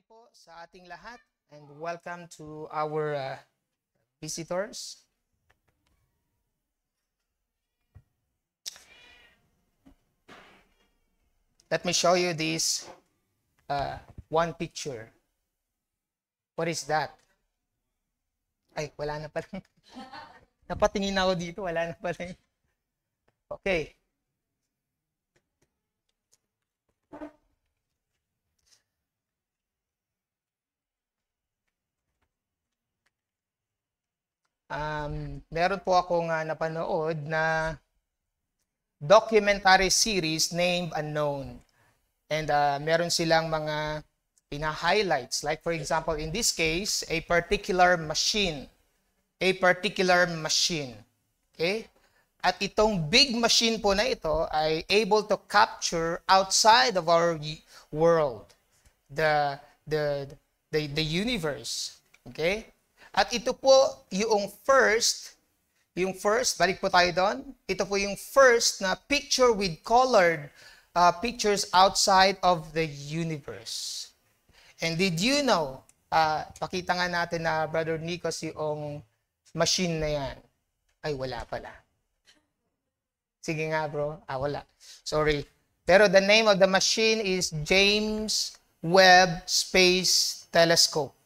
po sa ating lahat and welcome to our visitors. Let me show you this one picture. What is that? Ay, wala na pala. Napatingin ako dito, wala na pala. Okay. Meron po akong napanood na documentary series named Unknown. And meron silang mga pina-highlights. Like for example, in this case, a particular machine. A particular machine. Okay? At itong big machine po na ito ay able to capture outside of our world the universe. Okay? At ito po yung first, balik po tayo doon. Ito po yung first na picture with colored pictures outside of the universe. And did you know, pakita nga natin na Brother Nikos yung machine na yan. Ay, wala pala. Sige nga bro, wala. Sorry. Pero the name of the machine is James Webb Space Telescope.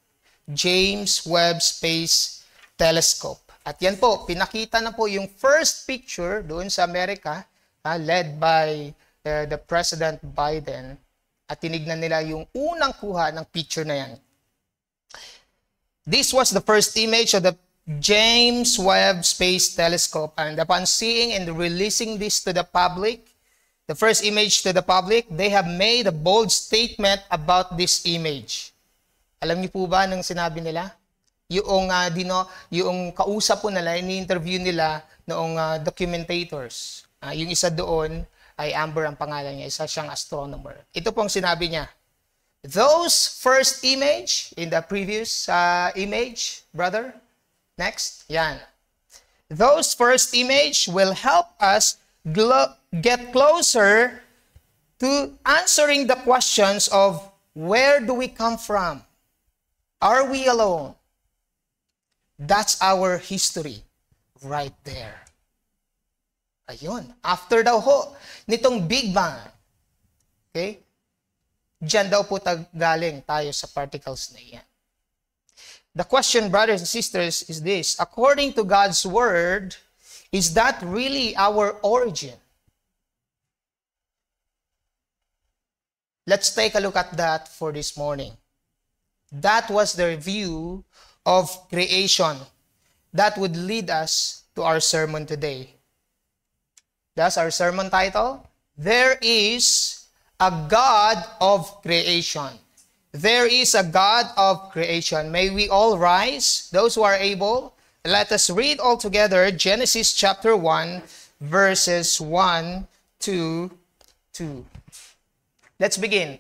James Webb Space Telescope. At yan po, pinakita na po yung first picture doon sa Amerika, led by the President Biden. At tinignan nila yung unang kuha ng picture na yan. This was the first image of the James Webb Space Telescope. And upon seeing and releasing this to the public, the first image to the public, they have made a bold statement about this image. Alam niyo po ba nang sinabi nila? Yung kausap po nila, ini-interview nila noong documentators. Yung isa doon ay Amber ang pangalan niya, isa siyang astronomer. Ito pong sinabi niya. Those first image, in the previous image, brother, next, yan. Those first image will help us get closer to answering the questions of where do we come from? Are we alone? That's our history right there. Ayun. After daw ho, nitong Big Bang. Okay? Diyan daw po galing tayo sa particles na yan. The question, brothers and sisters, is this. According to God's Word, is that really our origin? Let's take a look at that for this morning. That was the view of creation. That would lead us to our sermon today. That's our sermon title. There is a God of creation. There is a God of creation. May we all rise, those who are able. Let us read all together Genesis chapter 1, verses 1 to 2. Let's begin.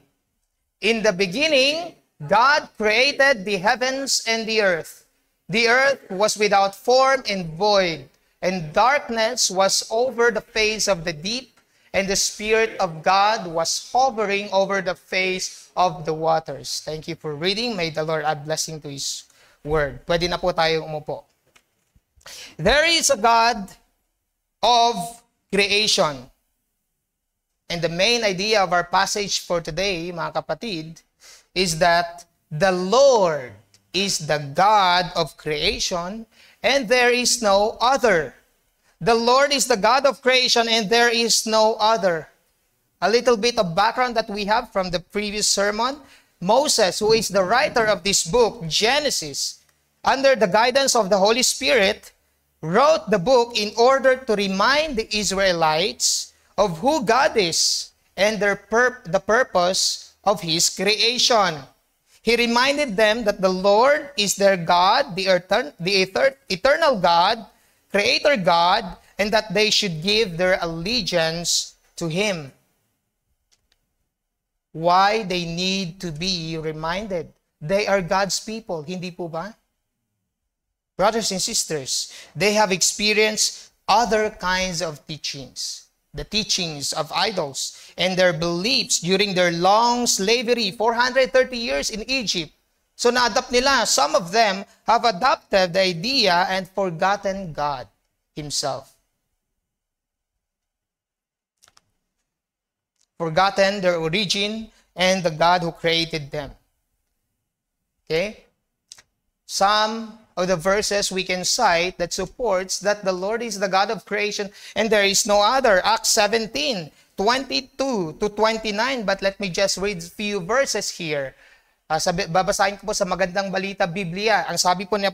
In the beginning, God created the heavens and the earth. The earth was without form and void, and darkness was over the face of the deep, and the Spirit of God was hovering over the face of the waters. Thank you for reading. May the Lord add blessing to His word. Pwede na po tayo umupo. There is a God of creation. And the main idea of our passage for today, mga kapatid, is that the Lord is the God of creation and there is no other. The Lord is the God of creation and there is no other. A little bit of background that we have from the previous sermon. Moses, who is the writer of this book, Genesis, under the guidance of the Holy Spirit, wrote the book in order to remind the Israelites of who God is and the purpose of His creation. He reminded them that the Lord is their God, the eternal God, Creator God, and that they should give their allegiance to Him. Why they need to be reminded? They are God's people, hindi po ba? Brothers and sisters, they have experienced other kinds of teachings. the teachings of idols and their beliefs during their long slavery, 430 years in Egypt. So na-adapt nila. Some of them have adopted the idea and forgotten God Himself. Forgotten their origin and the God who created them. Okay? Some of the verses we can cite that supports that the Lord is the God of creation and there is no other. Acts 17, 22 to 29. But let me just read a few verses here. Babasahin ko po sa Magandang Balita Biblia. Ang sabi po ni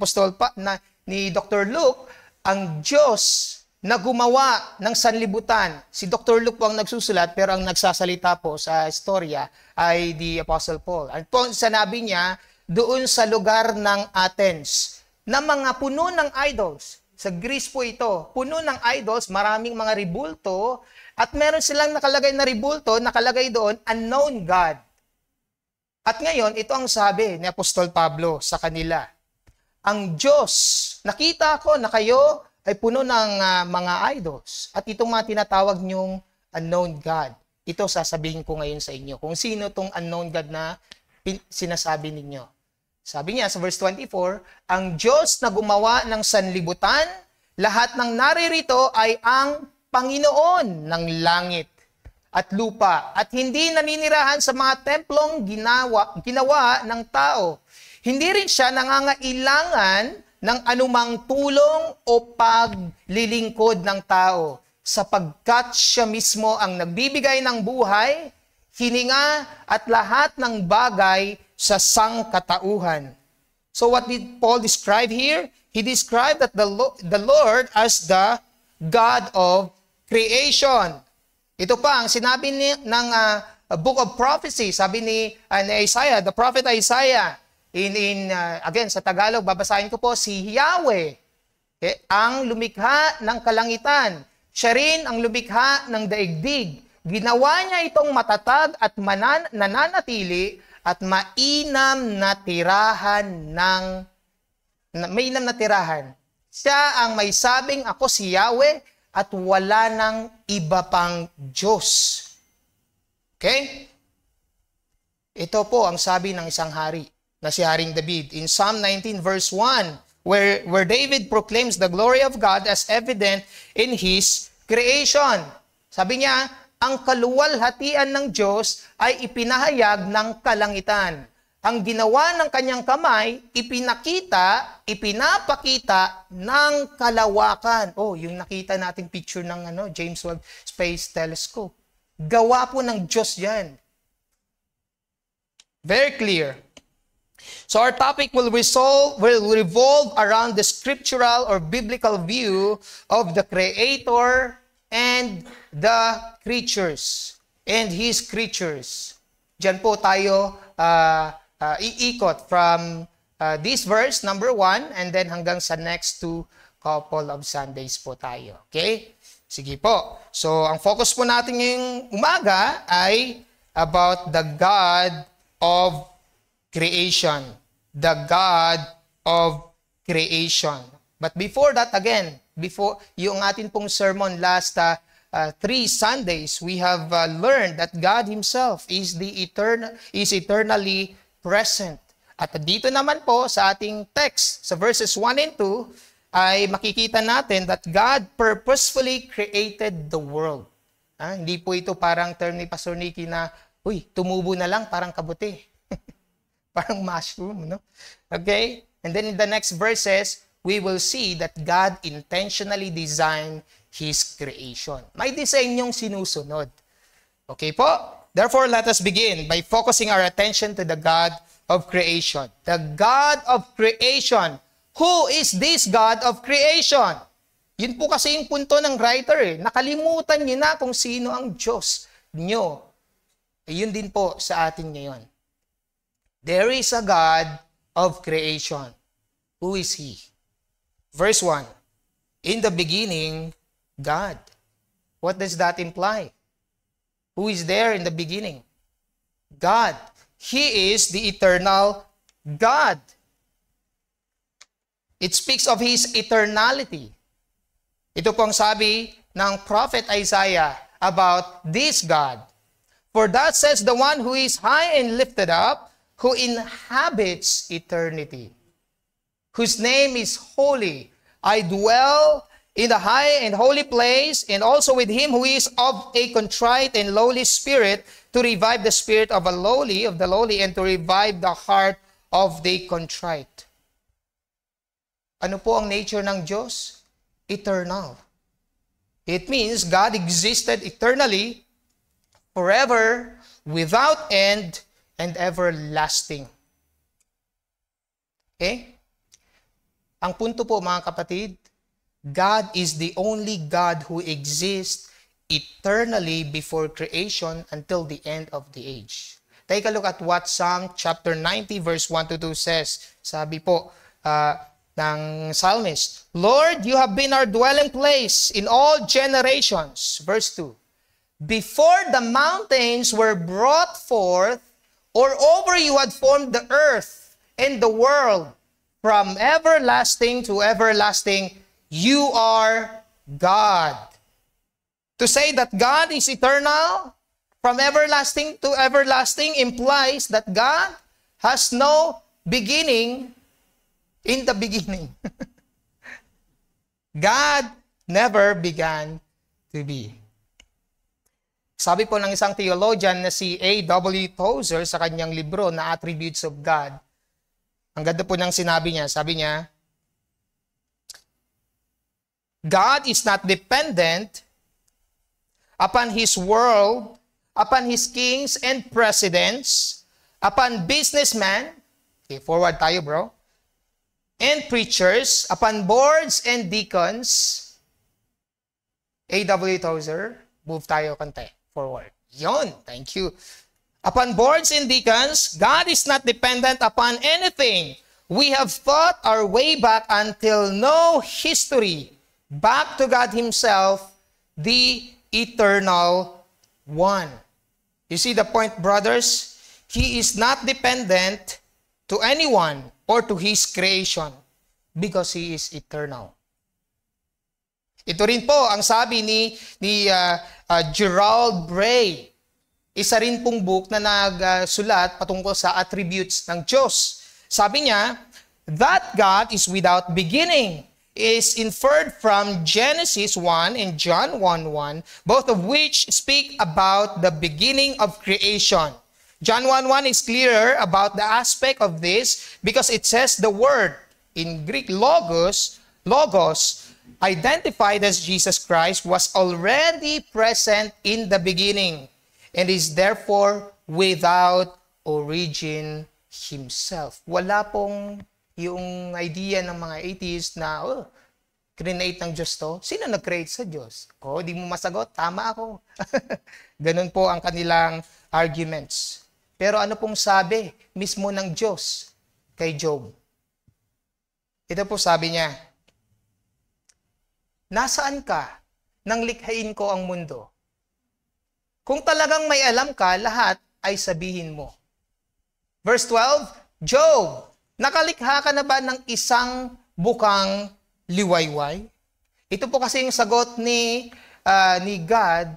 ni Dr. Luke, ang Diyos na gumawa ng sanlibutan. Si Dr. Luke po ang nagsusulat pero ang nagsasalita po sa istorya ay the Apostle Paul. Ang po sinabi niya doon sa lugar ng Athens na mga puno ng idols. Sa Greece po ito, puno ng idols, maraming mga ribulto, at meron silang nakalagay na ribulto, nakalagay doon, unknown God. At ngayon, ito ang sabi ni Apostol Pablo sa kanila. Ang Diyos, nakita ko na kayo ay puno ng mga idols. At itong mga tinatawag niyong unknown God. Ito sasabihin ko ngayon sa inyo. Kung sino itong unknown God na sinasabi ninyo. Sabi niya sa verse 24, ang Diyos na gumawa ng sanlibutan, lahat ng naririto ay ang Panginoon ng langit at lupa at hindi naninirahan sa mga templong ginawa ng tao. Hindi rin siya nangangailangan ng anumang tulong o paglilingkod ng tao sapagkat siya mismo ang nagbibigay ng buhay, hininga at lahat ng bagay sa sangkatauhan. So what did Paul describe here? He described that the Lord as the God of creation. Ito pa ang sinabi ng Book of Prophecy, sabi ni Isaiah, the prophet Isaiah. Again, sa Tagalog, babasahin ko po, si Yahweh, ang lumikha ng kalangitan. Siya rin ang lumikha ng daigdig. Ginawa niya itong matatag at nananatili at mainam na tirahan mainam na tirahan. Siya ang may sabing ako si Yahweh at wala ng iba pang Diyos. Okay? Ito po ang sabi ng isang hari na si Haring David in Psalm 19 verse 1 where David proclaims the glory of God as evident in His creation. Sabi niya, ang kaluwalhatian ng Diyos ay ipinahayag ng kalangitan. Ang ginawa ng kanyang kamay, ipinapakita ng kalawakan. Oh, yung nakita nating picture ng James Webb Space Telescope. Gawa po ng Diyos yan. Very clear. So our topic will revolve around the scriptural or biblical view of the Creator and the creatures and His creatures. Diyan po tayo iikot from this verse, number 1, and then hanggang sa next 2 couple of Sundays po tayo. Okay? Sige po. So, ang focus po natin ngayong umaga ay about the God of creation. The God of creation. But before that, again, before yung atin pong sermon last 3 Sundays, we have learned that God Himself is eternally present. At dito naman po sa ating text, sa verses 1 and 2, ay makikita natin that God purposefully created the world. Hindi po ito parang term ni Pastor Nicky na, tumubo na lang parang kabuti. Parang mushroom, no? Okay? And then in the next verses, we will see that God intentionally designed His creation. May design yung sinusunod. Okay po? Therefore, let us begin by focusing our attention to the God of creation. The God of creation. Who is this God of creation? Yun po kasi yung punto ng writer. Nakalimutan niyo na kung sino ang Diyos niyo. Yun din po sa atin ngayon. There is a God of creation. Who is He? Verse 1, in the beginning, God. What does that imply? Who is there in the beginning? God. He is the eternal God. It speaks of His eternality. Ito pong sabi ng Prophet Isaiah, about this God. For thus says the one who is high and lifted up, who inhabits eternity, whose name is holy. I dwell in the high and holy place, and also with him who is of a contrite and lowly spirit, to revive the spirit of the lowly, and to revive the heart of the contrite. Ano po ang nature ng Diyos? Eternal. It means God existed eternally, forever, without end, and everlasting. Okay? Ang punto po mga kapatid, God is the only God who exists eternally before creation until the end of the age. Take a look at what Psalm chapter 90 verse 1 to 2 says. Sabi po ng psalmist, Lord, you have been our dwelling place in all generations. Verse 2, before the mountains were brought forth, or over you had formed the earth and the world, from everlasting to everlasting, you are God. To say that God is eternal, from everlasting to everlasting, implies that God has no beginning in the beginning. God never began to be. Sabi po ng isang theologian na si A.W. Tozer sa kanyang libro na Attributes of God, ang ganda po ng sinabi niya, sabi niya, God is not dependent upon His world, upon His kings and presidents, upon businessmen, okay, forward tayo bro, and preachers, upon boards and deacons. A.W. Tozer, move tayo kante, forward. Yon, thank you. Upon boards and deacons, God is not dependent upon anything. We have thought our way back until no history, back to God Himself, the eternal one. You see the point, brothers? He is not dependent to anyone or to His creation because He is eternal. Ito rin po ang sabi ni Gerald Bray. Isa rin pong book na nagsulat patungkol sa attributes ng Diyos. Sabi niya, that God is without beginning is inferred from Genesis 1 and John 1:1, both of which speak about the beginning of creation. John 1:1 is clearer about the aspect of this because it says the word, in Greek logos, identified as Jesus Christ, was already present in the beginning and is therefore without origin Himself. Wala pong yung idea ng mga atheists na, create ng Diyos to. Sino nag-create sa Diyos? Di mo masagot, tama ako. Ganun po ang kanilang arguments. Pero ano pong sabi mismo ng Diyos kay Job? Ito po sabi niya, nasaan ka nang likhain ko ang mundo? Kung talagang may alam ka, lahat ay sabihin mo. Verse 12, Job, nakalikha ka na ba ng isang bukang liwayway? Ito po kasi yung sagot ni God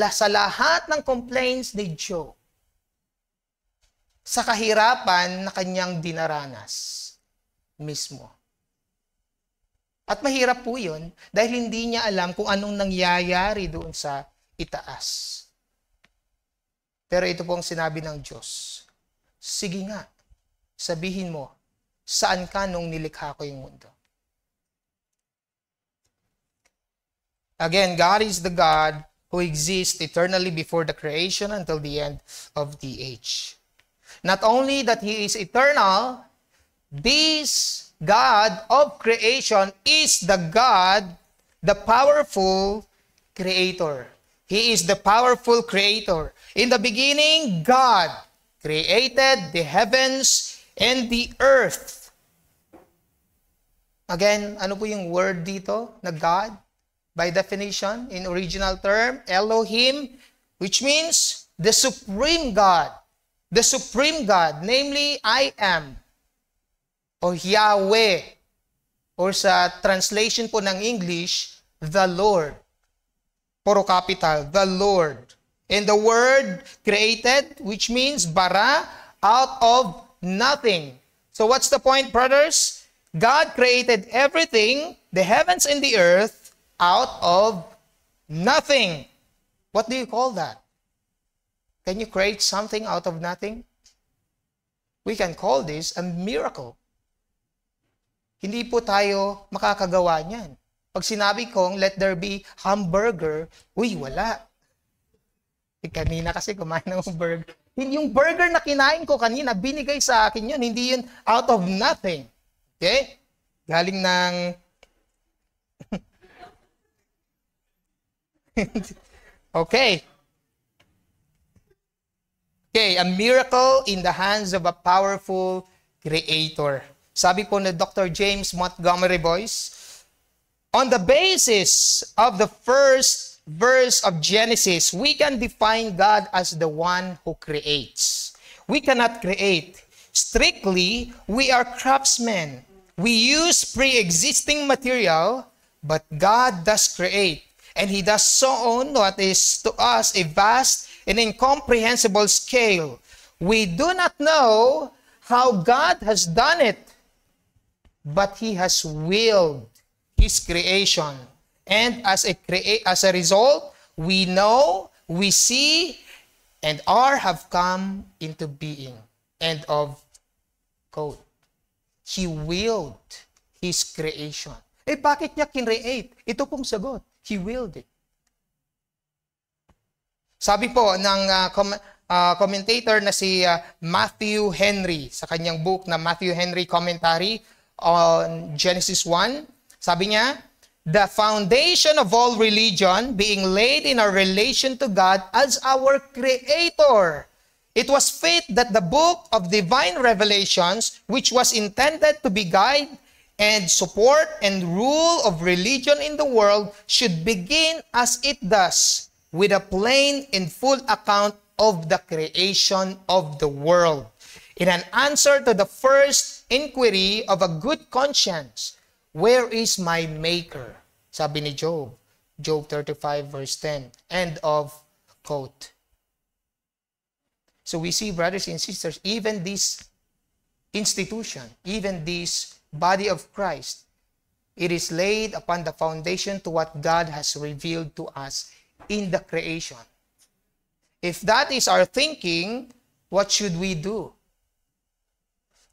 sa lahat ng complaints ni Job sa kahirapan na kanyang dinaranas mismo. At mahirap po yun dahil hindi niya alam kung anong nangyayari doon sa itaas. Pero ito pong sinabi ng Diyos, sige nga, sabihin mo, saan ka nung nilikha ko yung mundo? Again, God is the God who exists eternally before the creation until the end of the age. Not only that He is eternal, this God of creation is the God, the powerful Creator. He is the powerful Creator. In the beginning, God created the heavens and the earth. Again, ano po yung word dito na God? By definition, in original term, Elohim, which means the supreme God. The supreme God, namely, I am, o Yahweh, or sa translation po ng English, the Lord. Puro capital, the Lord. And the word created, which means bara, out of nothing. So what's the point, brothers? God created everything, the heavens and the earth, out of nothing. What do you call that? Can you create something out of nothing? We can call this a miracle. Hindi po tayo makakagawa niyan. Pag sinabi kong, let there be hamburger, uy, wala. Kanina kasi kumain ng burger. Yung burger na kinain ko kanina, binigay sa akin yun. Hindi yun out of nothing. Okay? Galing ng... Okay. Okay, a miracle in the hands of a powerful creator. Sabi po ni Dr. James Montgomery Boyce, on the basis of the first verse of Genesis, we can define God as the one who creates. We cannot create. Strictly, we are craftsmen. We use pre-existing material, but God does create. And He does so on what is to us a vast and incomprehensible scale. We do not know how God has done it, but He has willed His creation. And as a result, we know, we see, and have come into being. End of quote. He willed His creation. Eh, bakit niya kinreate? Ito pong sagot. He willed it. Sabi po ng commentator na si Matthew Henry, sa kanyang book na Matthew Henry Commentary on Genesis 1, sabi niya, the foundation of all religion being laid in our relation to God as our Creator. It was fit that the book of divine revelations, which was intended to be guide and support and rule of religion in the world, should begin as it does, with a plain and full account of the creation of the world. In an answer to the first inquiry of a good conscience, where is my maker? Sabi ni Job. Job 35 verse 10. End of quote. So we see, brothers and sisters, even this institution, even this body of Christ, it is laid upon the foundation to what God has revealed to us in the creation. If that is our thinking, what should we do?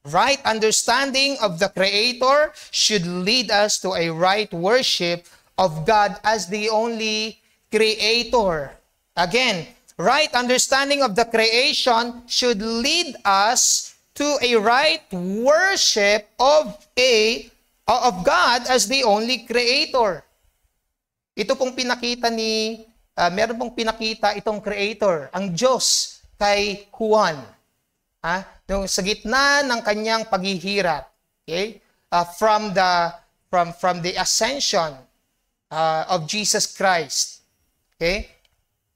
Right understanding of the Creator should lead us to a right worship of God as the only Creator. Again, right understanding of the creation should lead us to a right worship of God as the only Creator. Ito pong pinakita meron pong pinakita itong Creator, ang Diyos kay Juan. Sa gitna ng kanyang paghihirap, okay? From the ascension of Jesus Christ. Okay?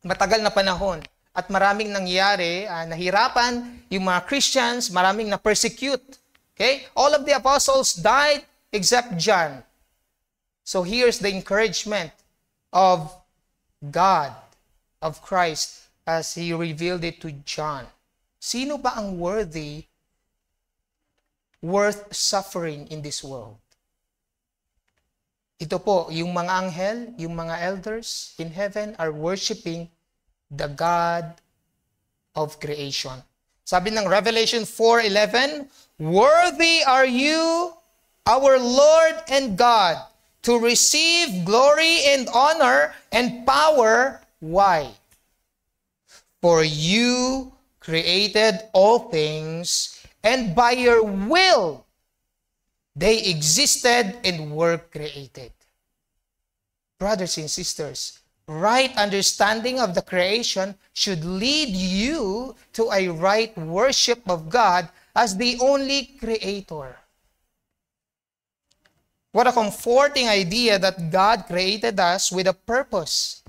Matagal na panahon at maraming nangyari, nahirapan yung mga Christians, maraming na-persecute. Okay? All of the apostles died except John. So here's the encouragement of God, of Christ, as He revealed it to John. Sino ba ang worth suffering in this world? Ito po, yung mga anghel, yung mga elders in heaven are worshiping the God of creation. Sabi ng Revelation 4:11, worthy are you, our Lord and God, to receive glory and honor and power. Why? For you created all things, and by your will they existed and were created. Brothers and sisters, right understanding of the creation should lead you to a right worship of God as the only Creator. What a comforting idea that God created us with a purpose.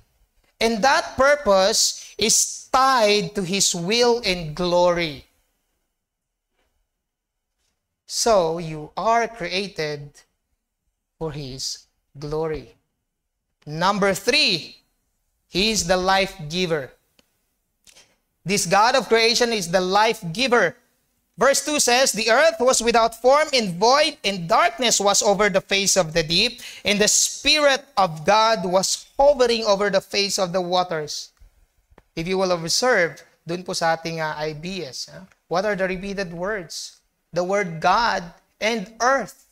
And that purpose is tied to His will and glory. So, you are created for His glory. Number 3, He is the life giver. This God of creation is the life giver. Verse 2 says, the earth was without form and void, and darkness was over the face of the deep, and the Spirit of God was hovering over the face of the waters. If you will observe, dun po sa ating IBS, what are the repeated words? The word God and earth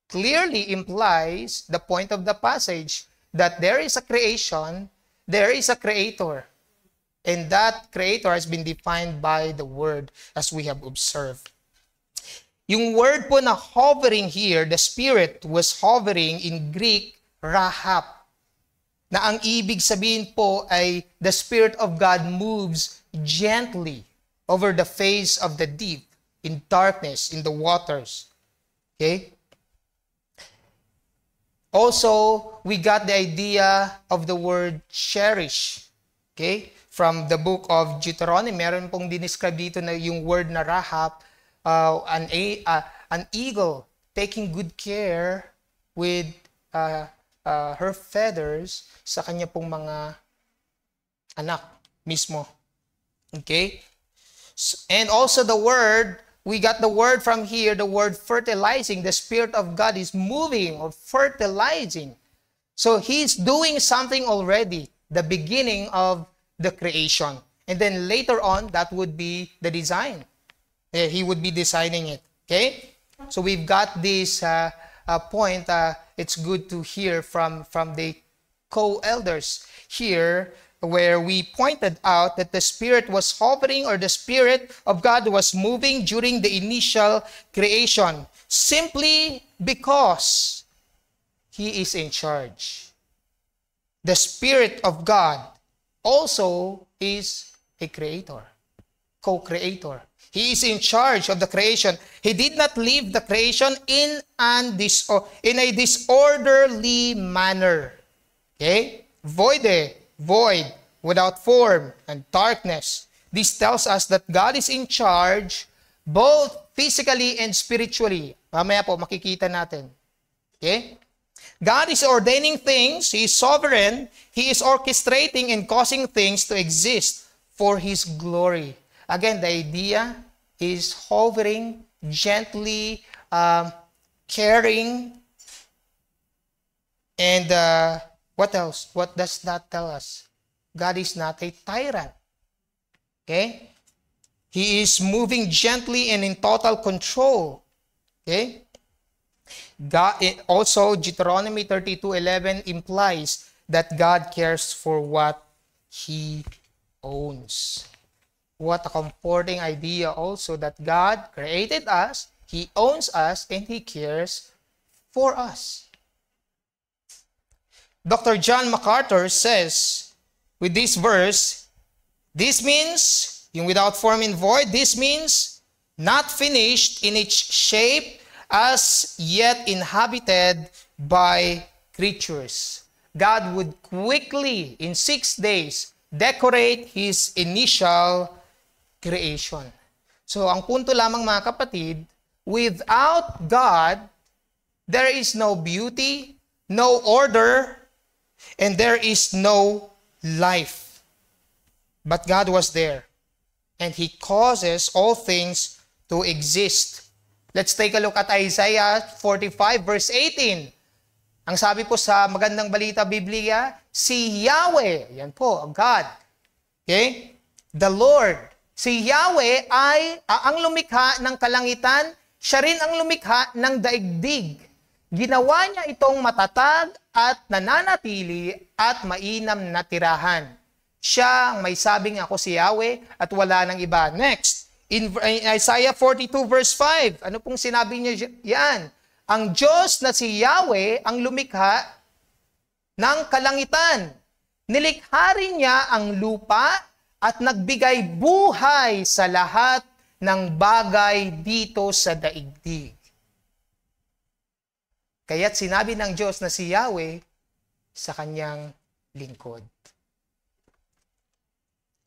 clearly implies the point of the passage that there is a creation, there is a creator. And that creator has been defined by the word as we have observed. Yung word po na hovering here, the Spirit was hovering in Greek, rahap. Na ang ibig sabihin po ay the Spirit of God moves gently over the face of the deep, in darkness, in the waters. Okay? Also, we got the idea of the word cherish. Okay? From the book of Deuteronomy, meron pong dinescribe dito na yung word na rahap, an eagle taking good care with her feathers sa kanya pong mga anak mismo. Okay? And also the word, we got the word from here, the word fertilizing. The Spirit of God is moving or fertilizing. So He's doing something already, the beginning of the creation. And then later on, that would be the design. He would be designing it. Okay? So we've got this point. It's good to hear from the co-elders here, where we pointed out that the Spirit was hovering, or the Spirit of God was moving during the initial creation, simply because He is in charge. The Spirit of God also is a creator, co-creator. He is in charge of the creation. He did not leave the creation in a disorderly manner. Okay? Void, without form, and darkness. This tells us that God is in charge both physically and spiritually. Mamaya po makikita natin. Okay? God is ordaining things. He is sovereign. He is orchestrating and causing things to exist for His glory. Again, the idea is hovering, gently, caring. And what else? What does that tell us? God is not a tyrant. Okay? He is moving gently and in total control. Okay? God, also, Deuteronomy 32:11 implies that God cares for what He owns. What a comforting idea also, that God created us, He owns us, and He cares for us. Dr. John MacArthur says, with this verse, this means, yung without form and void, this means not finished in its shape, as yet inhabited by creatures. God would quickly, in 6 days, decorate His initial creation. So, ang punto lamang mga kapatid, without God, there is no beauty, no order, and there is no life. But God was there, and He causes all things to exist. Let's take a look at Isaiah 45 verse 18. Ang sabi po sa Magandang Balita Biblia, si Yahweh, yan po, God. Okay? The Lord. Si Yahweh ay ang lumikha ng kalangitan, siya rin ang lumikha ng daigdig. Ginawa niya itong matatag at nananatili at mainam na tirahan. Siya ang may sabing ako si Yahweh at wala nang iba. Next. In Isaiah 42 verse 5, ano pong sinabi niya yan? Ang Diyos na si Yahweh ang lumikha ng kalangitan. Nilikha rin niya ang lupa at nagbigay buhay sa lahat ng bagay dito sa daigdig. Kaya't sinabi ng Diyos na si Yahweh sa kanyang lingkod.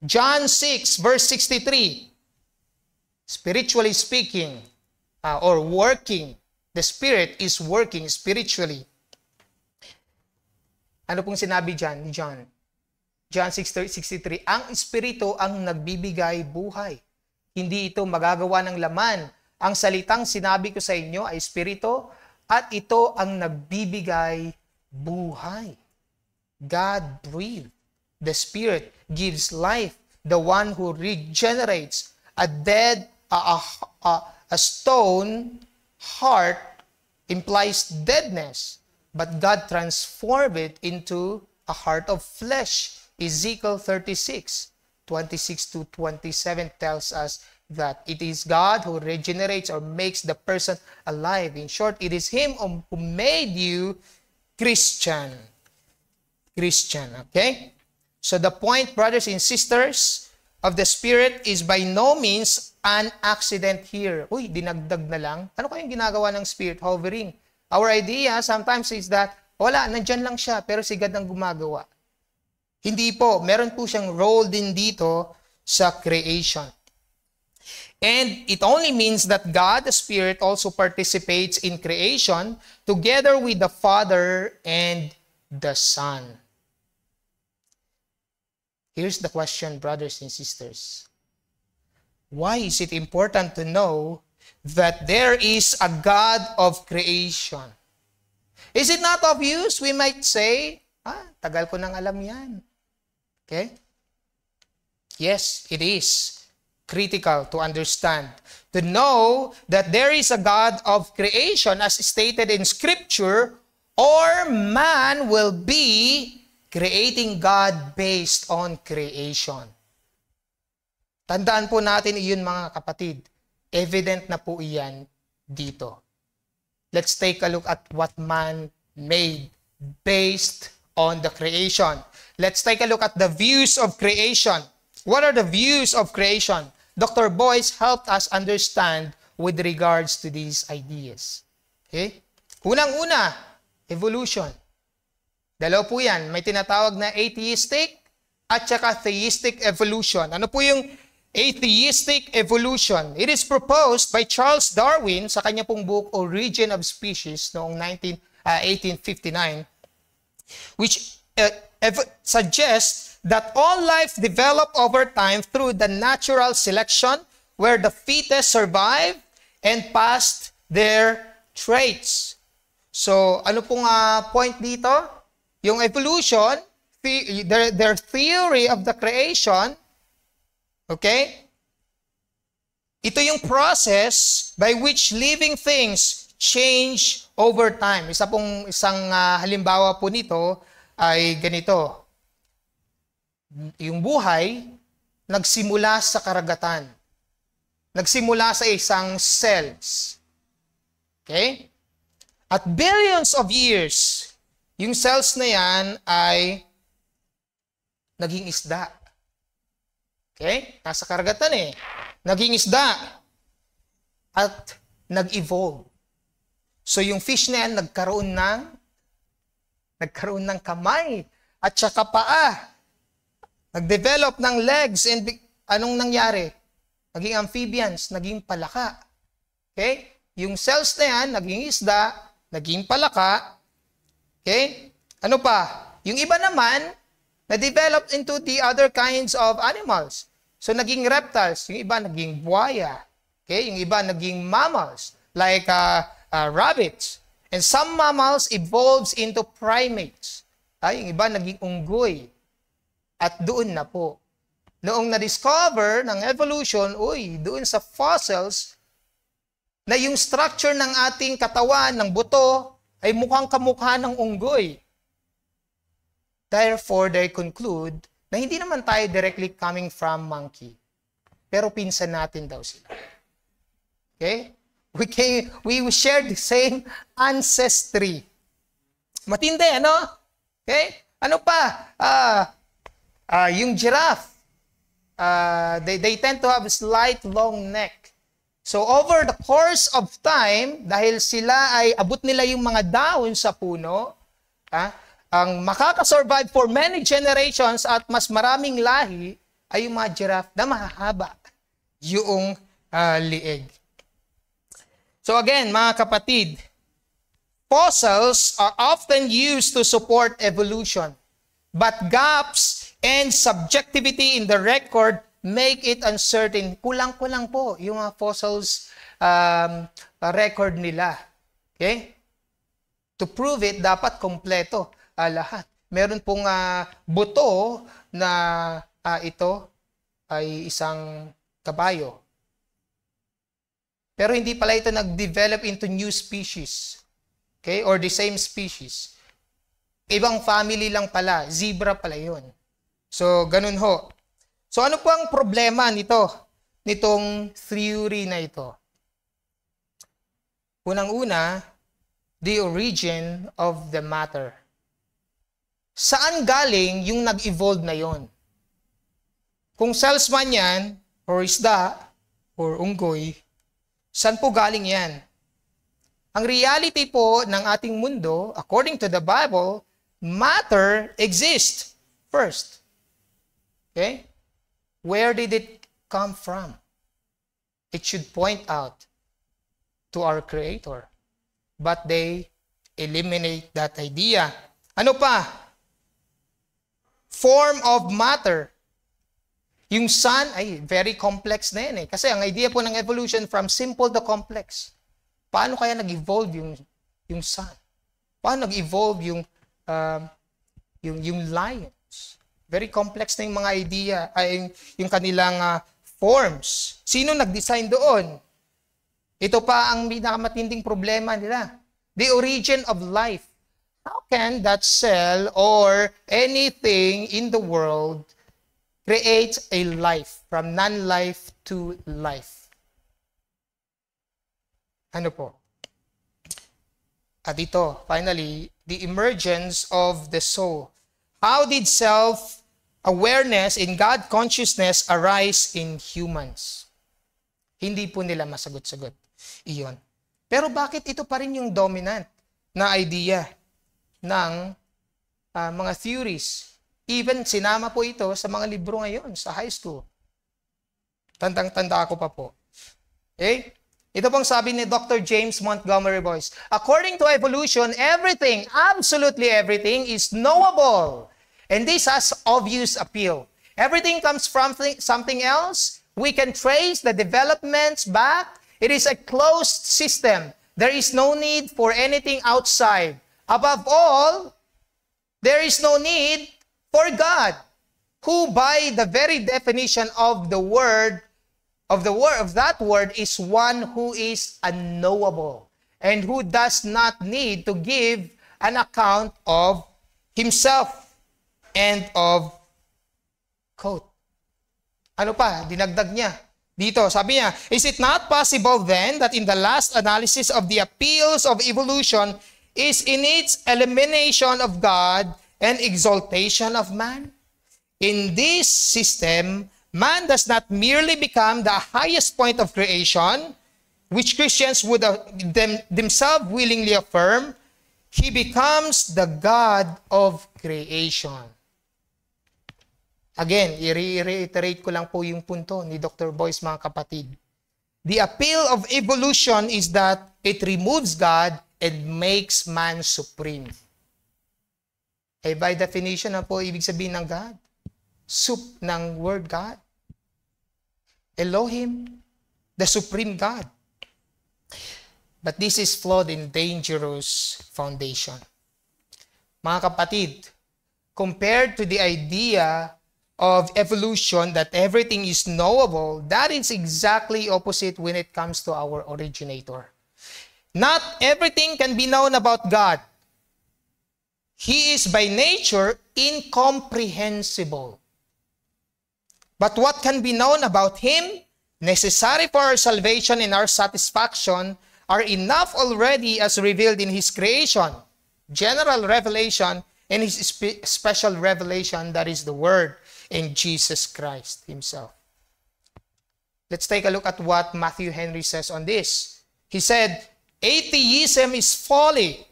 John 6 verse 63. Spiritually speaking, or working, the Spirit is working spiritually. Ano pong sinabi dyan ni John? John 6:63, ang Espiritu ang nagbibigay buhay. Hindi ito magagawa ng laman. Ang salitang sinabi ko sa inyo ay Espiritu at ito ang nagbibigay buhay. God breathed. The Spirit gives life. The one who regenerates a dead, a stone heart implies deadness, but God transformed it into a heart of flesh. Ezekiel 36:26-27 tells us that it is God who regenerates or makes the person alive. In short, it is Him who made you Christian. Okay? So the point, brothers and sisters, of the Spirit is by no means an accident here. Uy, dinagdag na lang. Ano kayong ginagawa ng Spirit? Hovering. Our idea sometimes is that, wala, nandyan lang siya, pero si God ang gumagawa. Hindi po. Meron po siyang role din dito sa creation. And it only means that God, the Spirit, also participates in creation together with the Father and the Son. Here's the question, brothers and sisters. Why is it important to know that there is a God of creation? Is it not obvious? We might say, tagal ko nang alam yan. Okay? Yes, it is critical to understand. To know that there is a God of creation as stated in Scripture, or man will be creating God based on creation. Tandaan po natin iyon, mga kapatid. Evident na po iyan dito. Let's take a look at what man made based on the creation. Let's take a look at the views of creation. What are the views of creation? Dr. Boyce helped us understand with regards to these ideas. Okay? Unang-una, evolution. Dalawa po yan. May tinatawag na atheistic at saka theistic evolution. Ano po yung atheistic evolution? It is proposed by Charles Darwin sa kanya pong book Origin of Species noong 1859, which suggests that all life developed over time through the natural selection where the fittest survive and passed their traits. So, ano pong point dito? Yung evolution, their theory of the creation, okay? Ito yung process by which living things change over time. Isang halimbawa po nito ay ganito. Yung buhay, nagsimula sa karagatan. Nagsimula sa isang cells. Okay? At billions of years, yung cells na yan ay naging isda. Okay? Nasa karagatan eh. Naging isda. At nag-evolve. So yung fish na yan nagkaroon ng kamay at saka paa. Nag-develop ng legs and anong nangyari? Naging amphibians, naging palaka. Okay? Yung cells na yan, naging isda, naging palaka. Okay? Ano pa? Yung iba naman, na-develop into the other kinds of animals. So, naging reptiles. Yung iba, naging buhaya. Okay? Yung iba, naging mammals, like rabbits. And some mammals evolves into primates. Yung iba, naging unggoy. At doon na po. Noong na-discover ng evolution, doon sa fossils, na yung structure ng ating katawan, ng buto, ay mukhang kamukha ng unggoy. Therefore, they conclude na hindi naman tayo directly coming from monkey. Pero pinsan natin daw sila. Okay? We share the same ancestry. Matindi, ano? Okay? Ano pa? Yung giraffe. They tend to have a slight long neck. So over the course of time, dahil sila ay abot nila yung mga dahon sa puno, ang makakasurvive for many generations at mas maraming lahi ay yung mga giraffe na mahahaba yung lieg. So again, mga kapatid, fossils are often used to support evolution, but gaps and subjectivity in the record make it uncertain. Kulang-kulang po yung fossils record nila. Okay? To prove it, dapat kompleto lahat. Meron pong buto na ito ay isang kabayo. Pero hindi pala ito nag-develop into new species. Okay? Or the same species. Ibang family lang pala. Zebra pala yun. So, ganun ho. So, ano po ang problema nitong theory na ito? Unang-una, the origin of the matter. Saan galing yung nag-evolve na yon? Kung cells man yan, or isda, or unggoy, saan po galing yan? Ang reality po ng ating mundo, according to the Bible, matter exists first. Okay? Where did it come from? It should point out to our Creator. But they eliminate that idea. Ano pa? Form of matter. Yung sun, ay very complex na yan eh. Kasi ang idea po ng evolution from simple to complex. Paano kaya nag-evolve yung sun? Paano nag-evolve yung lions? Very complex na yung mga idea, ay yung kanilang forms. Sino nag-design doon? Ito pa ang pinakamatinding problema nila. The origin of life. How can that cell or anything in the world create a life from non-life to life? Ano po? At ito, finally, the emergence of the soul. How did self-awareness in God consciousness arise in humans? Hindi po nila masagot-sagot iyon. Pero bakit ito pa rin yung dominant na idea ng mga theories? Even sinama po ito sa mga libro ngayon sa high school. Tandang-tanda ako pa po. Okay? Ito pong sabi ni Dr. James Montgomery Boyce. According to evolution, everything, absolutely everything, is knowable. And this has obvious appeal. Everything comes from something else. We can trace the developments back. It is a closed system. There is no need for anything outside. Above all, there is no need for God, who by the very definition of the word, of that word, is one who is unknowable and who does not need to give an account of himself. End of quote. Ano pa? Dinagdag niya. Dito, sabi niya, is it not possible then that in the last analysis of the appeals of evolution is in its elimination of God and exaltation of man? In this system, man does not merely become the highest point of creation, which Christians would themselves willingly affirm. He becomes the God of creation. Again, i-reiterate ko lang po yung punto ni Dr. Boyce, mga kapatid. The appeal of evolution is that it removes God and makes man supreme. Eh, by definition na po ibig sabihin ng God? Sup ng word God. Elohim, the supreme God. But this is flawed and dangerous foundation. Mga kapatid, compared to the idea of evolution that everything is knowable, that is exactly opposite when it comes to our originator. Not everything can be known about God. He is by nature incomprehensible. But what can be known about Him, necessary for our salvation and our satisfaction, are enough already as revealed in His creation, general revelation, and His special revelation, that is the Word, in Jesus Christ Himself. Let's take a look at what Matthew Henry says on this. He said, atheism is folly,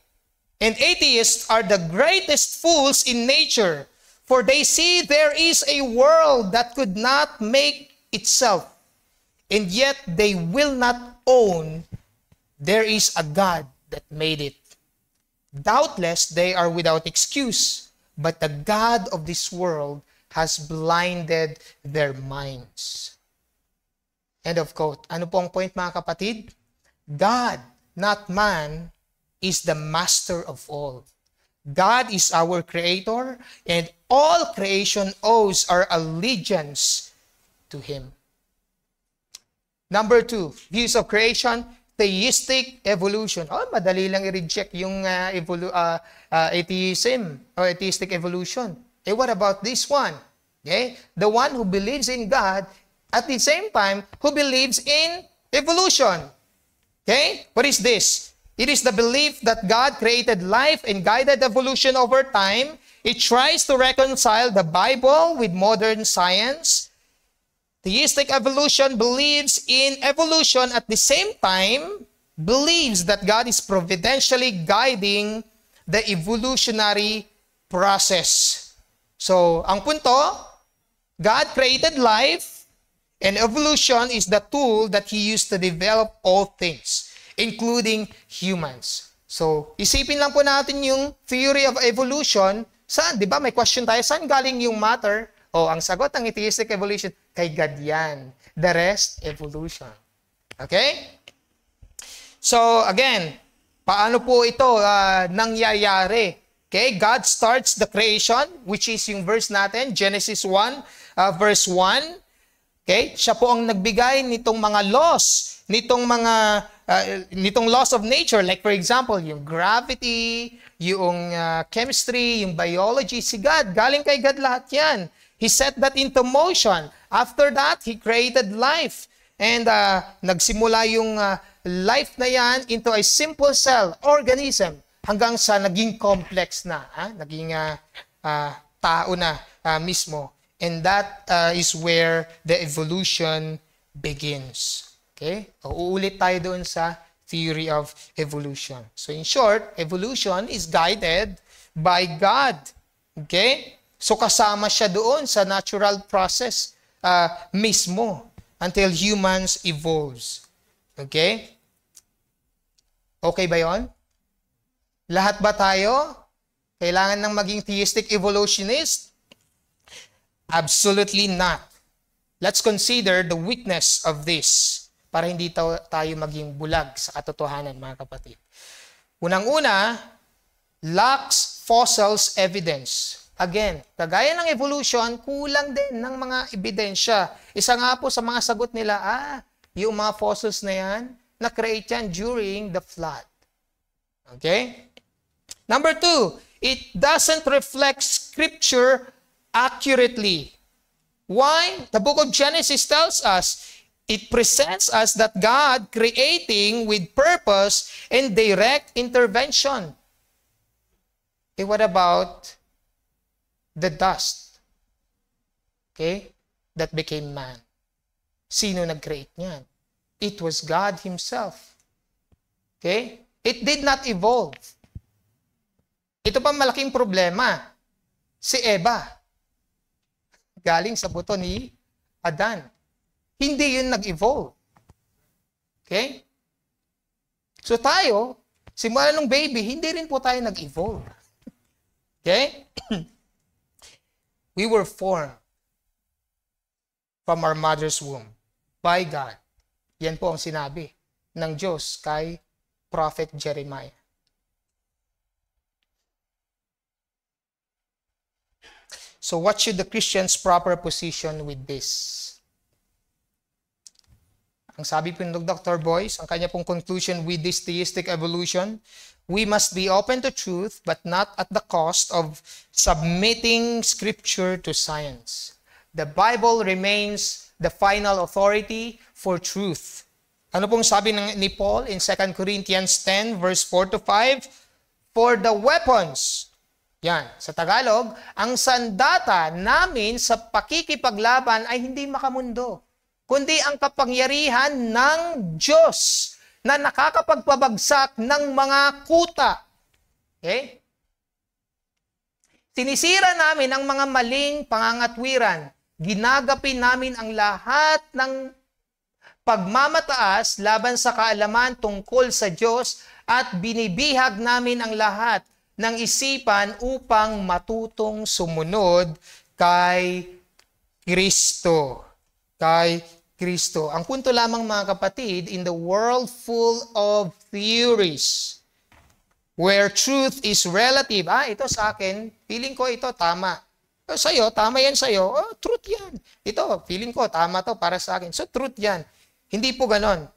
and atheists are the greatest fools in nature, for they see there is a world that could not make itself, and yet they will not own there is a God that made it. Doubtless they are without excuse, but the God of this world has blinded their minds. End of quote. Ano po ang point, mga kapatid? God, not man, is the master of all. God is our creator, and all creation owes our allegiance to Him. Number 2, views of creation, theistic evolution. Madali lang i-reject yung atheism or atheistic evolution. What about this one? Okay? The one who believes in God at the same time who believes in evolution. Okay? What is this? It is the belief that God created life and guided evolution over time. It tries to reconcile the Bible with modern science. Theistic evolution believes in evolution at the same time, believes that God is providentially guiding the evolutionary process. So, ang punto, God created life, and evolution is the tool that He used to develop all things, including humans. So, isipin lang po natin yung theory of evolution. Saan? Di ba? May question tayo. Saan galing yung matter? Ang sagot ng atheistic evolution, kay God yan. The rest, evolution. Okay? So, again, paano po ito nangyayari? Okay? God starts the creation, which is yung verse natin, Genesis 1, verse 1. Okay? Siya po ang nagbigay nitong mga laws, nitong laws of nature. Like for example, yung gravity, yung chemistry, yung biology. Si God, galing kay God lahat yan. He set that into motion. After that, He created life. And nagsimula yung life na yan into a simple cell organism hanggang sa naging complex na. Naging tao na mismo. And that is where the evolution begins. Okay? Uulit tayo doon sa theory of evolution. So in short, evolution is guided by God. Okay? So kasama siya doon sa natural process mismo until humans evolves. Okay? Okay ba yon? Lahat ba tayo kailangan ng maging theistic evolutionist? Absolutely not. Let's consider the weakness of this para hindi tayo maging bulag sa katotohanan, mga kapatid. Unang-una, lacks fossils evidence. Again, kagaya ng evolution, kulang din ng mga ebidensya. Isa nga po sa mga sagot nila, yung mga fossils na yan, na-create yan during the flood. Okay? Number 2, it doesn't reflect Scripture accurately. Why? The book of Genesis tells us, it presents us that God creating with purpose and direct intervention. What about the dust? Okay? That became man. Sino nag-create niyan? It was God Himself. Okay? It did not evolve. Ito pa malaking problema. Si Eva. Galing sa buto ni Adan. Hindi yun nag-evolve. Okay? So tayo, simula nung baby, hindi rin po tayo nag-evolve. Okay? We were formed from our mother's womb by God. Yan po ang sinabi ng Diyos kay Prophet Jeremiah. So what should the Christian's proper position with this? Ang sabi po ng Dr. Boyce, ang kanya pong conclusion with this theistic evolution, we must be open to truth but not at the cost of submitting Scripture to science. The Bible remains the final authority for truth. Ano pong sabi ni Paul in 2 Corinthians 10 verse 4 to 5? For the weapons, yan, sa Tagalog, ang sandata namin sa pakikipaglaban ay hindi makamundo, kundi ang kapangyarihan ng Diyos na nakakapagpabagsak ng mga kuta. Okay? Sinisira namin ang mga maling pangangatwiran. Ginagapi namin ang lahat ng pagmamataas laban sa kaalaman tungkol sa Diyos at binibihag namin ang lahat ng isipan upang matutong sumunod kay Kristo. Kay Kristo. Ang punto lamang mga kapatid, in the world full of theories, where truth is relative, ito sa akin, feeling ko ito tama. Sa'yo, tama yan sa'yo, truth yan. Ito, feeling ko, tama to para sa akin. So, truth yan. Hindi po ganon.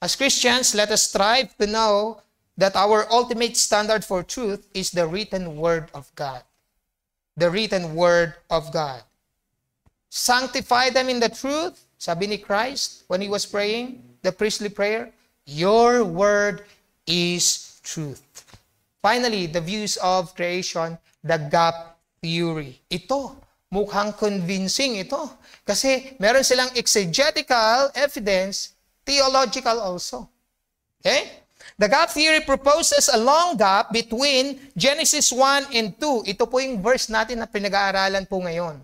As Christians, let us strive to know that our ultimate standard for truth is the written word of God. The written word of God. Sanctify them in the truth, sabi ni Christ when he was praying, the priestly prayer, your word is truth. Finally, the views of creation, the gap theory. Ito, mukhang convincing ito. Kasi meron silang exegetical evidence, theological also. Okay? The gap theory proposes a long gap between Genesis 1 and 2. Ito po yung verse natin na pinag-aaralan po ngayon.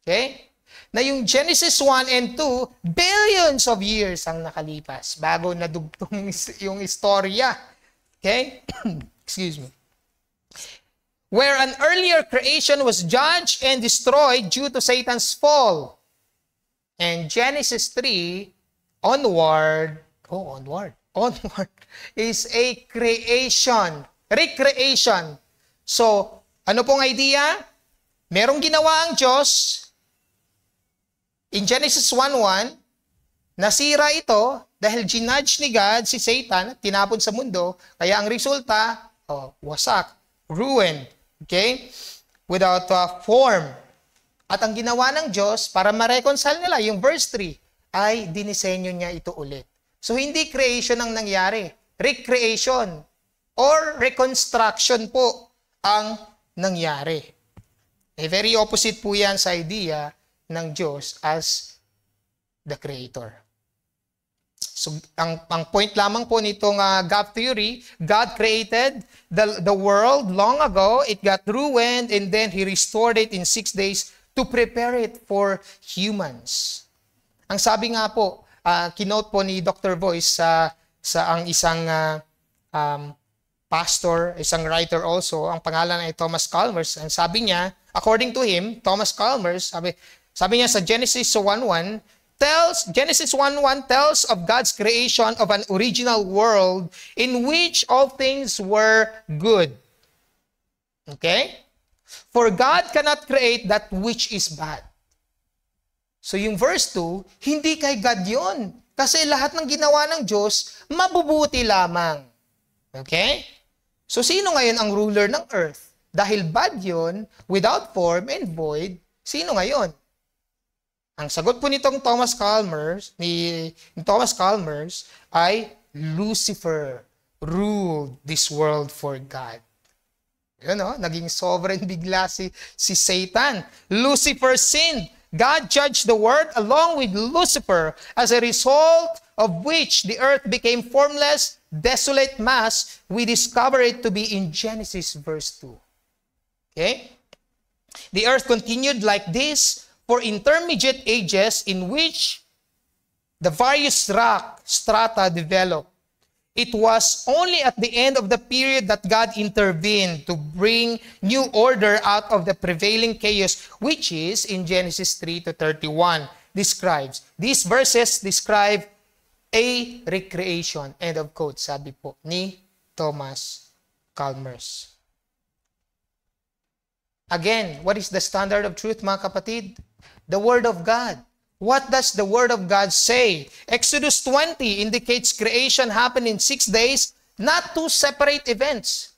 Okay? Na yung Genesis 1 and 2, billions of years ang nakalipas bago nadugtong yung istorya. Okay? Excuse me. Where an earlier creation was judged and destroyed due to Satan's fall. And Genesis 3, onward is a creation, recreation. So, ano pong idea? Merong ginawa ang Diyos. In Genesis 1:1, nasira ito dahil ginudge ni God si Satan at tinapon sa mundo. Kaya ang resulta, wasak, ruined, okay? Without form. At ang ginawa ng Diyos para ma-reconcile nila, yung verse 3, ay dinisenyo niya ito ulit. So hindi creation ang nangyari. Recreation or reconstruction po ang nangyari. Very opposite po yan sa idea ng Diyos as the Creator. So, ang point lamang po nitong gap theory, God created the world long ago, it got ruined, and then He restored it in 6 days to prepare it for humans. Ang sabi nga po, kinote po ni Dr. Voice sa ang isang pastor, isang writer also, ang pangalan ay Thomas Chalmers. Ang sabi niya, according to him, Thomas Chalmers, sabi niya sa Genesis 1:1, Genesis 1:1 tells of God's creation of an original world in which all things were good. Okay? For God cannot create that which is bad. So yung verse 2, hindi kay God yun. Kasi lahat ng ginawa ng Diyos, mabubuti lamang. Okay? So sino ngayon ang ruler ng earth? Dahil bad yun, without form and void, sino ngayon? Ang sagot po nitong Thomas Chalmers ay Lucifer ruled this world for God. Yun, naging sovereign bigla si Satan. Lucifer sinned. God judged the world along with Lucifer, as a result of which the earth became formless, desolate mass. We discover it to be in Genesis verse 2. Okay? The earth continued like this for intermediate ages in which the various rock strata developed. It was only at the end of the period that God intervened to bring new order out of the prevailing chaos, which is in Genesis 3:31 describes. These verses describe a recreation. End of quote, sabi po ni Thomas Chalmers. Again, what is the standard of truth, mga kapatid? The Word of God. What does the Word of God say? Exodus 20 indicates creation happened in 6 days, not two separate events.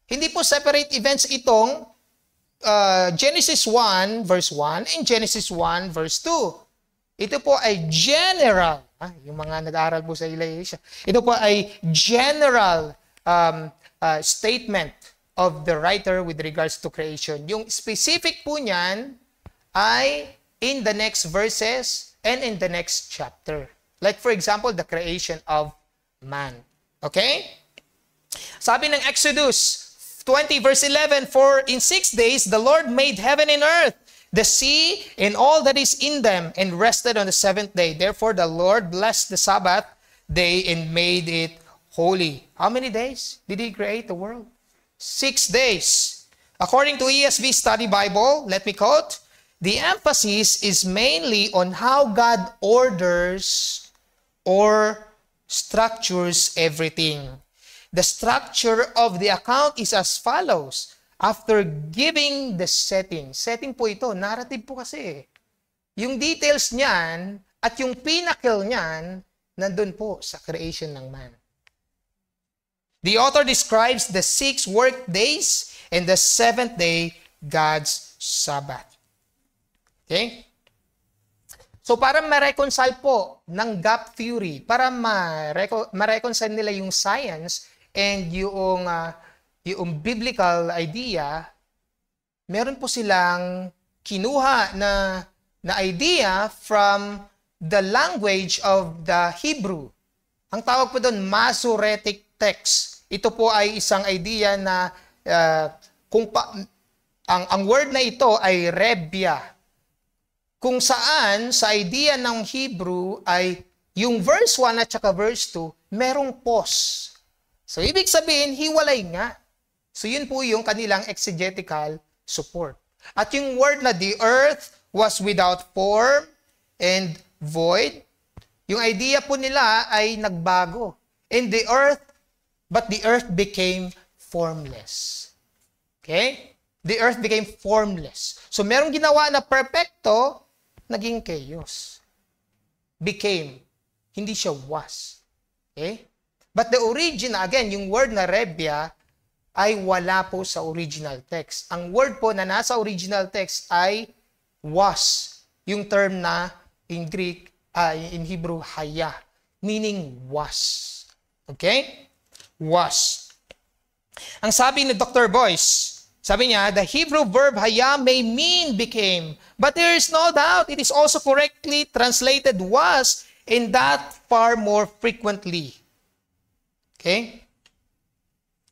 Hindi po separate events itong Genesis 1 verse 1 and Genesis 1 verse 2. Ito po ay general. Yung mga nag-aaral po sa Ilaisha. Ito po ay general statement of the writer with regards to creation. Yung specific po niyan ay in the next verses and in the next chapter. Like for example, the creation of man. Okay? Sabi ng Exodus 20 verse 11, for in 6 days the Lord made heaven and earth, the sea and all that is in them, and rested on the 7th day. Therefore the Lord blessed the Sabbath day and made it holy. How many days did He create the world? 6 days. According to ESV Study Bible, let me quote, the emphasis is mainly on how God orders or structures everything. The structure of the account is as follows. After giving the setting po ito, narrative po kasi. Yung details niyan at yung pinnacle niyan, nandun po sa creation ng man. The author describes the 6 work days and the 7th day, God's Sabbath. Okay? So para ma-reconcile po ng gap theory, para ma-reconcile nila yung science and yung biblical idea, meron po silang kinuha na idea from the language of the Hebrew. Ang tawag po doon, Masoretic text. Ito po ay isang idea na ang word na ito ay rebya. Kung saan sa idea ng Hebrew ay yung verse 1 at saka verse 2, merong pause. So ibig sabihin, hiwalay nga. So yun po yung kanilang exegetical support. At yung word na the earth was without form and void, yung idea po nila ay nagbago. But the earth became formless. Okay? The earth became formless. So merong ginawa na perfecto, naging chaos. Became. Hindi siya was. Okay? But the origin, again, yung word na rebya, ay wala po sa original text. Ang word po na nasa original text ay was. Yung term na in Greek, in Hebrew, haya. Meaning was. Okay? Was. Ang sabi ni Dr. Boyce, sabi niya, the Hebrew verb haya may mean became, but there is no doubt it is also correctly translated was, and that far more frequently. Okay?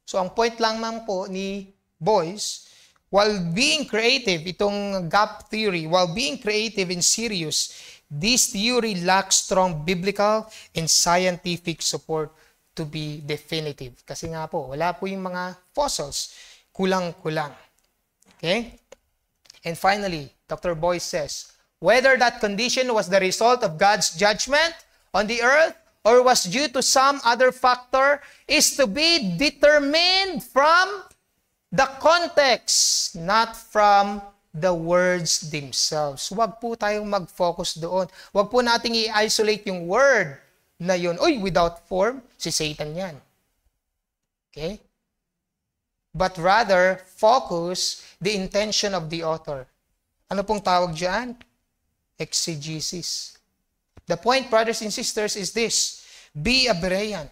So ang point lang man po ni Boyce, while being creative, itong gap theory, while being creative and serious, this theory lacks strong biblical and scientific support to be definitive. Kasi nga po, wala po yung mga fossils. Kulang-kulang. Okay? And finally, Dr. Boyce says, whether that condition was the result of God's judgment on the earth or was due to some other factor is to be determined from the context, not from the words themselves. Huwag po tayong mag-focus doon. Huwag po nating i-isolate yung word na yun. Uy, without form, si Satan yan. Okay? But rather, focus the intention of the author. Ano pong tawag dyan? Exegesis. The point, brothers and sisters, is this. Be a Berean.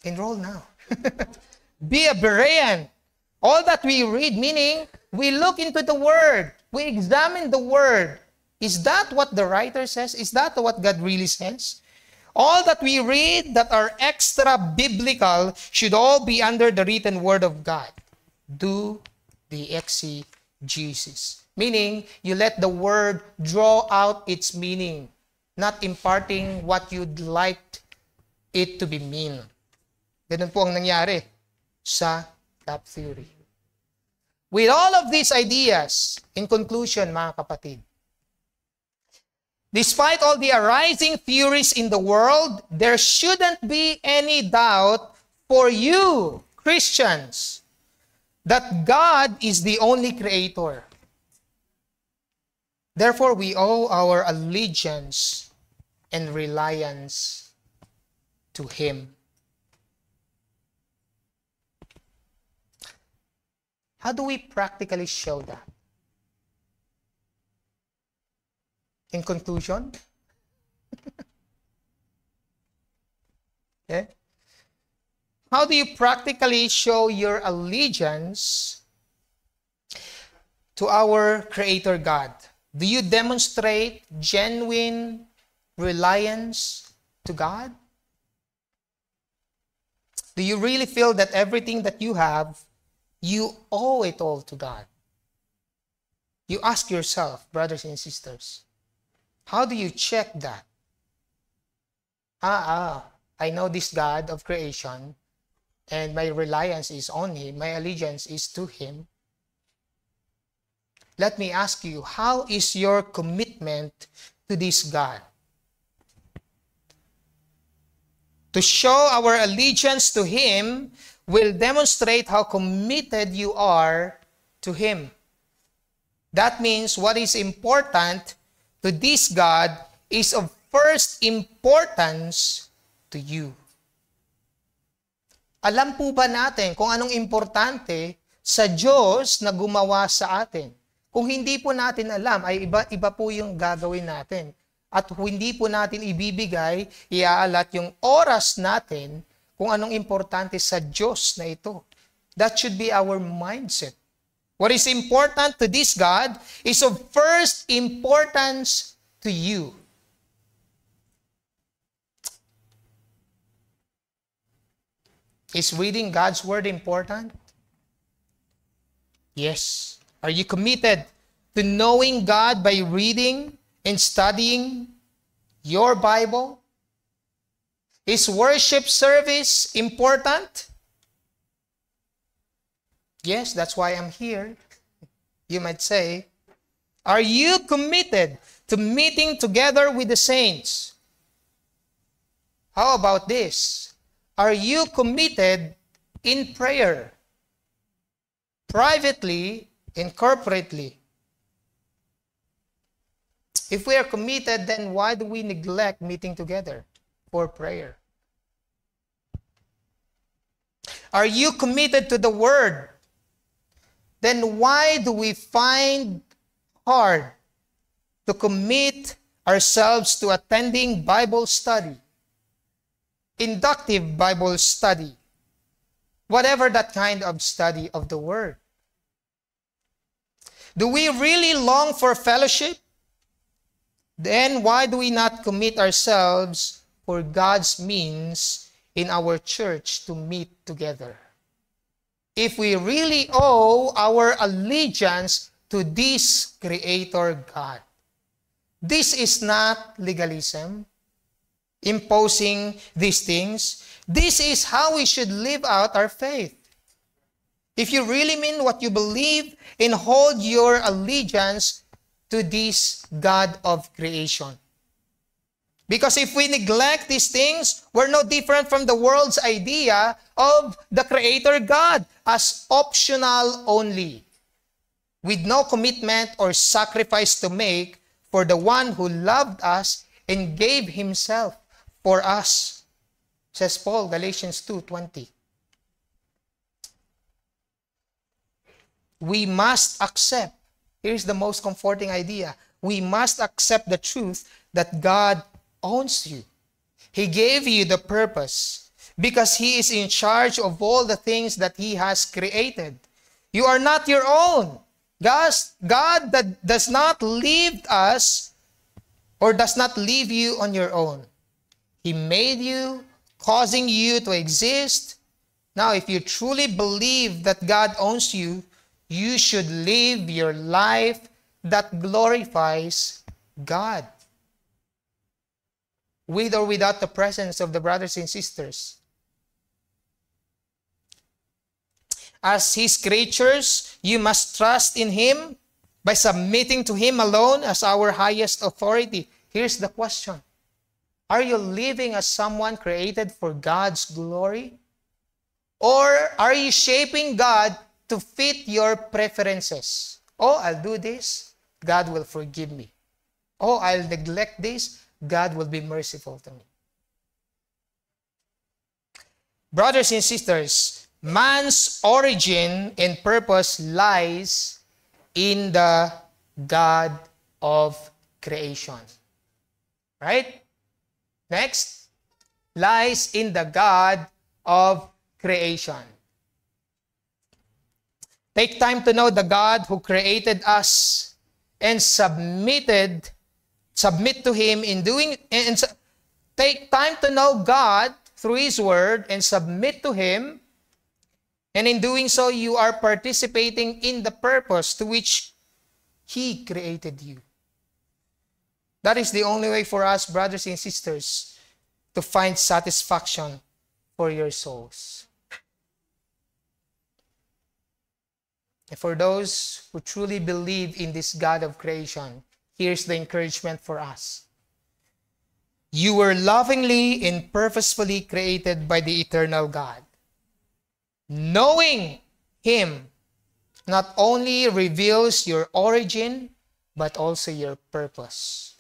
Enroll now. Be a Berean. All that we read, meaning, we look into the Word. We examine the Word. Is that what the writer says? Is that what God really says? All that we read that are extra biblical should all be under the written word of God. Do the exegesis. Meaning, you let the word draw out its meaning, not imparting what you'd like it to be mean. Ganun po ang nangyari sa gap theory. With all of these ideas, in conclusion, mga kapatid, despite all the arising theories in the world, there shouldn't be any doubt for you, Christians, that God is the only creator. Therefore, we owe our allegiance and reliance to Him. How do we practically show that? In conclusion, okay? How do you practically show your allegiance to our Creator God? Do you demonstrate genuine reliance to God? Do you really feel that everything that you have, you owe it all to God? You ask yourself, brothers and sisters, how do you check that? I know this God of creation, and my reliance is on Him, my allegiance is to Him. Let me ask you, how is your commitment to this God? To show our allegiance to Him will demonstrate how committed you are to Him. That means what is important to this God is of first importance to you. Alam po ba natin kung anong importante sa Diyos na gumawa sa atin? Kung hindi po natin alam, ay iba po yung gagawin natin. At hindi po natin ibibigay, iaalat yung oras natin kung anong importante sa Diyos na ito. That should be our mindset. What is important to this God is of first importance to you. Is reading God's Word important? Yes. Are you committed to knowing God by reading and studying your Bible? Is worship service important? Yes, that's why I'm here. You might say, are you committed to meeting together with the saints? How about this? Are you committed in prayer? Privately and corporately? If we are committed, then why do we neglect meeting together for prayer? Are you committed to the Word? Then why do we find hard to commit ourselves to attending Bible study, inductive Bible study, whatever that kind of study of the Word? Do we really long for fellowship? Then why do we not commit ourselves for God's means in our church to meet together? If we really owe our allegiance to this Creator God. This is not legalism, imposing these things. This is how we should live out our faith. If you really mean what you believe, and hold your allegiance to this God of creation. Because if we neglect these things, we're no different from the world's idea of the Creator God as optional only, with no commitment or sacrifice to make for the one who loved us and gave Himself for us, says Paul, Galatians 2:20. We must accept, here's the most comforting idea, we must accept the truth that God owns you. He gave you the purpose because He is in charge of all the things that He has created. You are not your own. God that does not leave us or does not leave you on your own. He made you, causing you to exist. Now, if you truly believe that God owns you, you should live your life that glorifies God, with or without the presence of the brothers and sisters. As His creatures, you must trust in Him by submitting to Him alone as our highest authority. Here's the question. Are you living as someone created for God's glory? Or are you shaping God to fit your preferences? Oh, I'll do this, God will forgive me. Oh, I'll neglect this, God will be merciful to me. Brothers and sisters, man's origin and purpose lies in the God of creation. Right? Next, lies in the God of creation. Take time to know the God who created us and submit to Him in doing, and take time to know God through His Word and submit to Him. And in doing so, you are participating in the purpose to which He created you. That is the only way for us, brothers and sisters, to find satisfaction for your souls. And for those who truly believe in this God of creation, here's the encouragement for us. You were lovingly and purposefully created by the eternal God. Knowing Him not only reveals your origin, but also your purpose.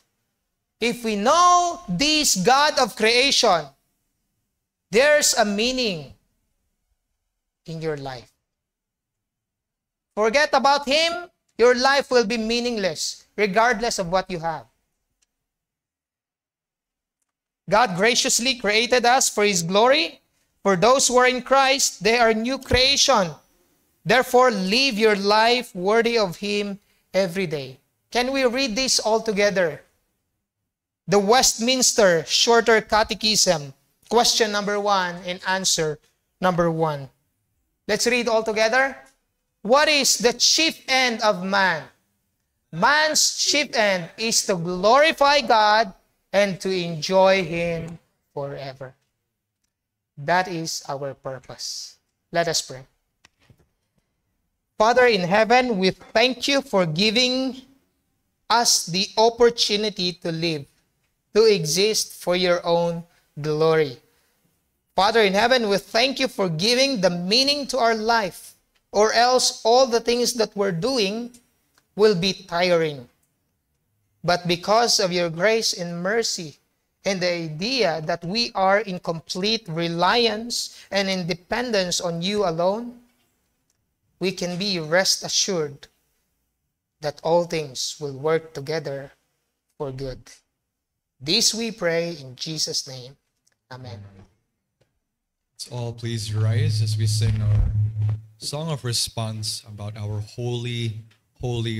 If we know this God of creation, there's a meaning in your life. Forget about Him, your life will be meaningless, regardless of what you have. God graciously created us for His glory. For those who are in Christ, they are new creation. Therefore, live your life worthy of Him every day. Can we read this all together? The Westminster Shorter Catechism, question number 1 and answer number 1. Let's read all together. What is the chief end of man? Man's chief end is to glorify God and to enjoy Him forever. That is our purpose. Let us pray. Father in heaven, we thank You for giving us the opportunity to live, to exist for Your own glory. Father in heaven, we thank You for giving the meaning to our life, or else all the things that we're doing will be tiring. But because of Your grace and mercy and the idea that we are in complete reliance and independence on You alone, we can be rest assured that all things will work together for good. This we pray in Jesus' name. Amen. Let's all please rise as we sing our song of response about our holy, holy